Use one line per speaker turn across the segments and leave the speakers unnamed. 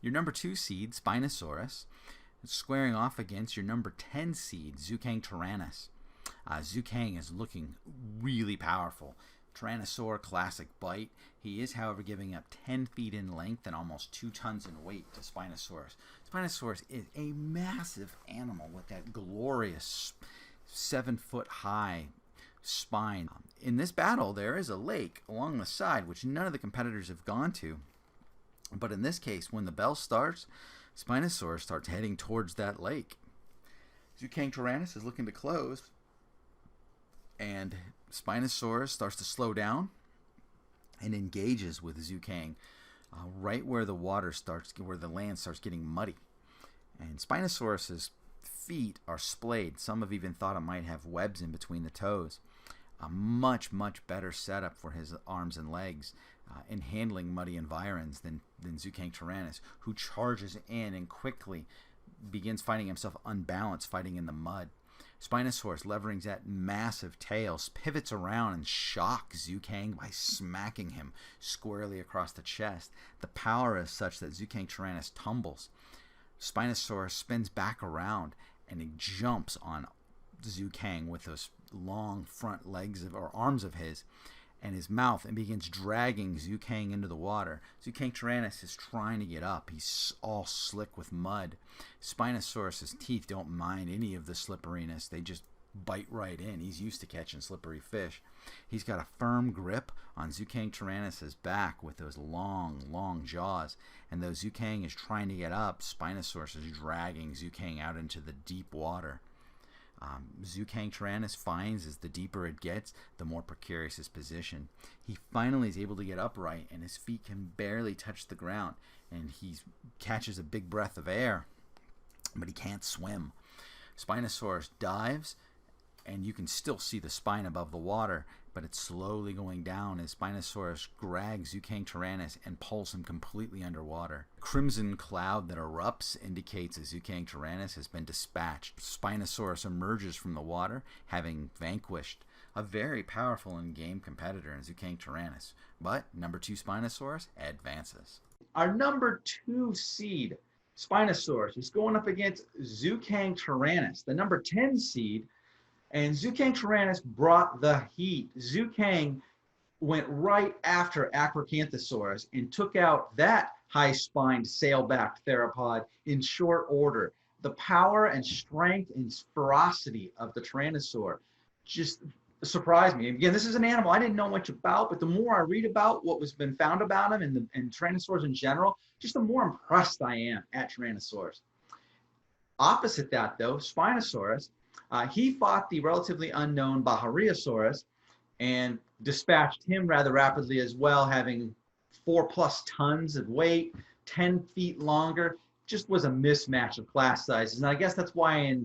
Your number 2 seed, Spinosaurus, is squaring off against your number 10 seed, Zhuchengtyrannus. Zhucheng is looking really powerful. Tyrannosaur classic bite. He is, however, giving up 10 feet in length and almost 2 tons in weight to Spinosaurus. Spinosaurus is a massive animal with that glorious 7-foot high spine. In this battle, there is a lake along the side, which none of the competitors have gone to. But in this case, when the bell starts, Spinosaurus starts heading towards that lake. Zhuchengtyrannus is looking to close, and Spinosaurus starts to slow down and engages with Zhucheng right where the land starts getting muddy. And Spinosaurus's feet are splayed. Some have even thought it might have webs in between the toes. A much better setup for his arms and legs in handling muddy environs than Zhuchengtyrannus, who charges in and quickly begins finding himself unbalanced fighting in the mud. Spinosaurus, leveraging that massive tail, pivots around and shocks Zhucheng by smacking him squarely across the chest. The power is such that Zhuchengtyrannus tumbles. Spinosaurus spins back around and he jumps on Zhucheng with those long front legs or arms of his and his mouth and begins dragging Zhucheng into the water. Zhuchengtyrannus is trying to get up. He's all slick with mud. Spinosaurus's teeth don't mind any of the slipperiness. They just bite right in. He's used to catching slippery fish. He's got a firm grip on Zhuchengtyrannus's back with those long jaws. And though Zhucheng is trying to get up, Spinosaurus is dragging Zhucheng out into the deep water. Zhuchengtyrannus finds as the deeper it gets, the more precarious his position. He finally is able to get upright, and his feet can barely touch the ground, and he catches a big breath of air, but he can't swim. Spinosaurus dives, and you can still see the spine above the water, but it's slowly going down as Spinosaurus drags Zhuchengtyrannus and pulls him completely underwater. A crimson cloud that erupts indicates that Zhuchengtyrannus has been dispatched. Spinosaurus emerges from the water, having vanquished a very powerful in-game competitor in Zhuchengtyrannus. But number 2 Spinosaurus advances. Our number 2 seed, Spinosaurus, is going up against Zhuchengtyrannus, the number 10 seed. And Zhuchengtyrannus brought the heat. Zhucheng went right after Acrocanthosaurus and took out that high-spined, sail-backed theropod in short order. The power and strength and ferocity of the Tyrannosaur just surprised me. Again, this is an animal I didn't know much about, but the more I read about what was been found about him and Tyrannosaurs in general, just the more impressed I am at Tyrannosaurs. Opposite that, though, Spinosaurus, he fought the relatively unknown Bahariosaurus and dispatched him rather rapidly as well, having 4+ tons of weight, 10 feet longer. Just was a mismatch of class sizes. And I guess that's why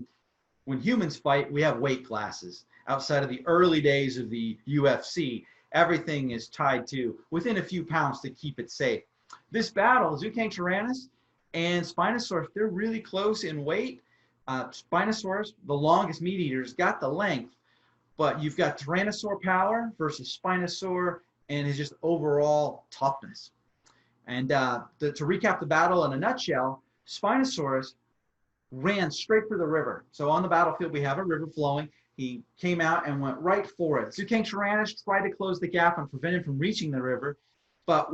when humans fight, we have weight classes. Outside of the early days of the UFC, everything is tied to within a few pounds to keep it safe. This battle, Zhuchengtyrannus and Spinosaurus, they're really close in weight. Spinosaurus, the longest meat eaters, got the length, but you've got Tyrannosaur power versus Spinosaur and his just overall toughness. And to recap the battle in a nutshell, Spinosaurus ran straight for the river. So on the battlefield, we have a river flowing. He came out and went right for it. Zhuchengtyrannus tried to close the gap and prevent him from reaching the river, but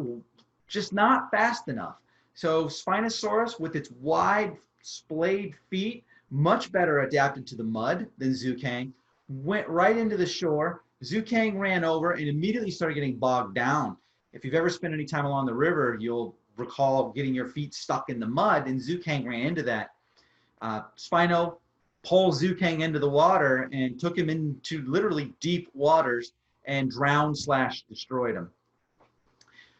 just not fast enough. So Spinosaurus, with its wide, splayed feet, much better adapted to the mud than Zhucheng, went right into the shore. Zhucheng ran over and immediately started getting bogged down. If you've ever spent any time along the river, you'll recall getting your feet stuck in the mud, and Zhucheng ran into that. Spino pulled Zhucheng into the water and took him into literally deep waters and drowned/destroyed him.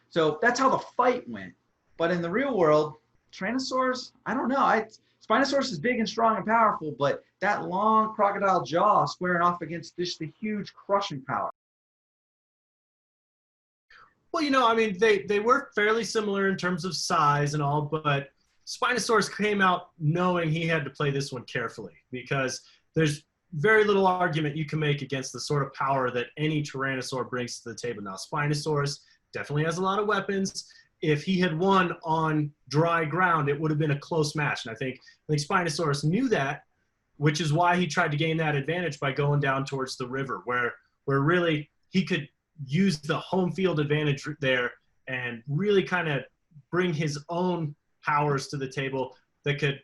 So that's how the fight went. But in the real world, Tyrannosaurs, I don't know. Spinosaurus is big and strong and powerful, but that long crocodile jaw squaring off against just the huge crushing power.
Well, I mean, they were fairly similar in terms of size and all, but Spinosaurus came out knowing he had to play this one carefully because there's very little argument you can make against the sort of power that any Tyrannosaur brings to the table. Now, Spinosaurus definitely has a lot of weapons, if he had won on dry ground, it would have been a close match. And I think Spinosaurus knew that, which is why he tried to gain that advantage by going down towards the river, where really he could use the home field advantage there and really kind of bring his own powers to the table that could,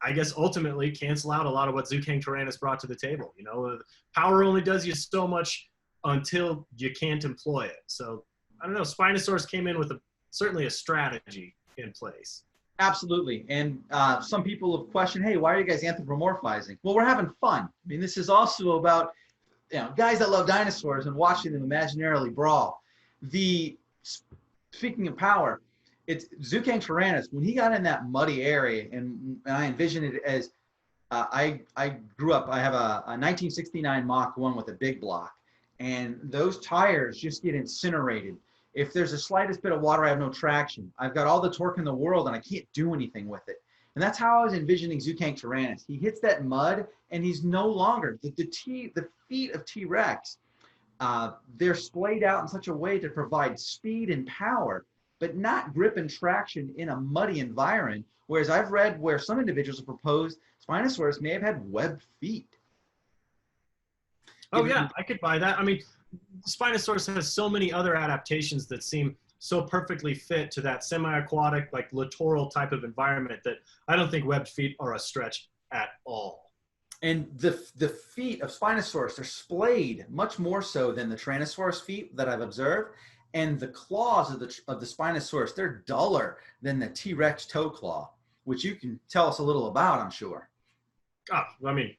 I guess, ultimately cancel out a lot of what Zhuchengtyrannus brought to the table. You know, power only does you so much until you can't employ it. So I don't know. Spinosaurus came in with certainly a strategy in place.
Absolutely. And some people have questioned, hey, why are you guys anthropomorphizing? Well, we're having fun. I mean, this is also about, you know, guys that love dinosaurs and watching them imaginarily brawl. Speaking of power, it's Zhuchengtyrannus, when he got in that muddy area, and I envision it as, I grew up, I have a 1969 Mach 1 with a big block, and those tires just get incinerated. If there's the slightest bit of water, I have no traction. I've got all the torque in the world, and I can't do anything with it. And that's how I was envisioning Zhuchengtyrannus. He hits that mud, and he's no longer, the feet of T-Rex, they're splayed out in such a way to provide speed and power, but not grip and traction in a muddy environment. Whereas I've read where some individuals have proposed Spinosaurus may have had webbed feet.
Oh, yeah, I could buy that. I mean, Spinosaurus has so many other adaptations that seem so perfectly fit to that semi-aquatic, like littoral type of environment that I don't think webbed feet are a stretch at all.
And the feet of Spinosaurus are splayed much more so than the Tyrannosaurus feet that I've observed. And the claws of the Spinosaurus, they're duller than the T-Rex toe claw, which you can tell us a little about, I'm sure.
Oh, I mean,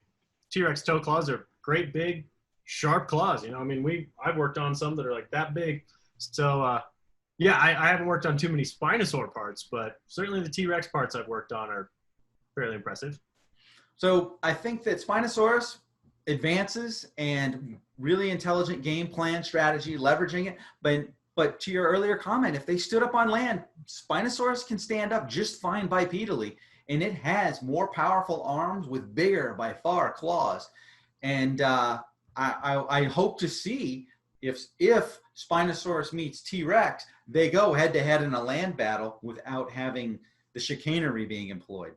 T-Rex toe claws are great, big, sharp claws. You know, I mean, I've worked on some that are like that big. So, yeah, I haven't worked on too many Spinosaur parts, but certainly the T-Rex parts I've worked on are fairly impressive.
So I think that Spinosaurus advances and really intelligent game plan strategy, leveraging it. But to your earlier comment, if they stood up on land, Spinosaurus can stand up just fine bipedally, and it has more powerful arms with bigger, by far, claws. And I hope to see if Spinosaurus meets T-Rex, they go head-to-head in a land battle without having the chicanery being employed.